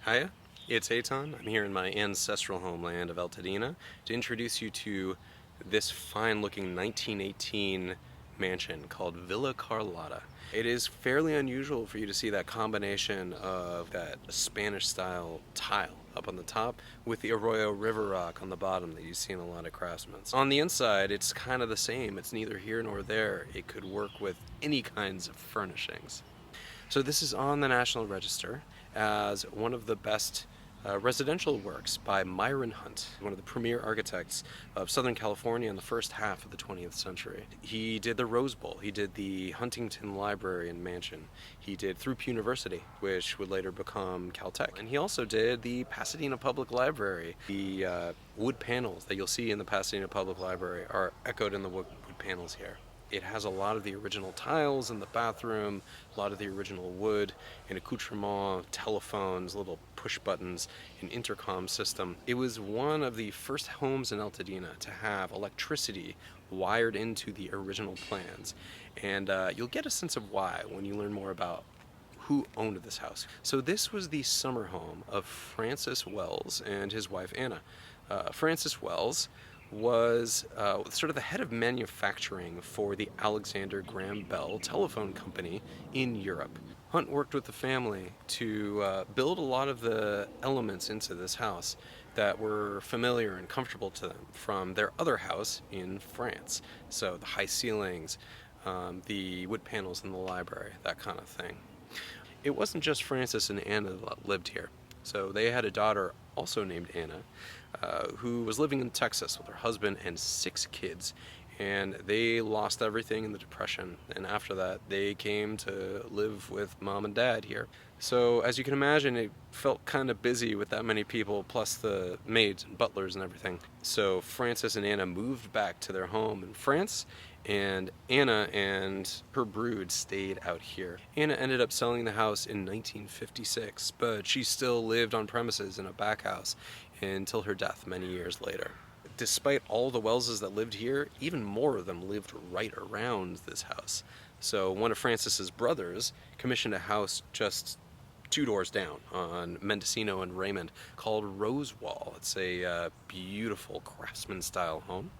Hiya, it's Etan. I'm here in my ancestral homeland of Altadena to introduce you to this fine-looking 1918 mansion called Villa Carlotta. It is fairly unusual for you to see that combination of that Spanish-style tile up on the top with the Arroyo River rock on the bottom that you see in a lot of craftsmen. On the inside, it's kind of the same. It's neither here nor there. It could work with any kinds of furnishings. So this is on the National Register as one of the best residential works by Myron Hunt, one of the premier architects of Southern California in the first half of the 20th century. He did the Rose Bowl, he did the Huntington Library and Mansion, he did Throop University, which would later become CalTech, and he also did the Pasadena Public Library. The wood panels that you'll see in the Pasadena Public Library are echoed in the wood panels here. It has a lot of the original tiles in the bathroom, a lot of the original wood, an accoutrement, telephones, little push buttons, an intercom system. It was one of the first homes in Altadena to have electricity wired into the original plans. And you'll get a sense of why when you learn more about who owned this house. So this was the summer home of Francis Wells and his wife Anna. Francis Wells was sort of the head of manufacturing for the Alexander Graham Bell telephone company in Europe. Hunt worked with the family to build a lot of the elements into this house that were familiar and comfortable to them from their other house in France. So the high ceilings, the wood panels in the library, that kind of thing. It wasn't just Francis and Anna that lived here. So they had a daughter also named Anna, who was living in Texas with her husband and 6 kids. And they lost everything in the Depression. And after that, they came to live with mom and dad here. So as you can imagine, it felt kind of busy with that many people, plus the maids and butlers and everything. So Francis and Anna moved back to their home in France, and Anna and her brood stayed out here. Anna ended up selling the house in 1956, but she still lived on premises in a back house until her death many years later. Despite all the Wellses that lived here, even more of them lived right around this house. So one of Francis's brothers commissioned a house just 2 doors down on Mendocino and Raymond called Rosewall. It's a beautiful craftsman-style home.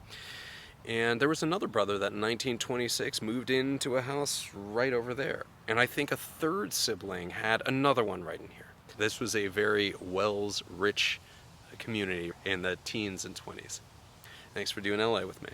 And there was another brother that in 1926 moved into a house right over there. And I think a third sibling had another one right in here. This was a very Wells-rich community in the teens and 20s. Thanks for doing LA with me.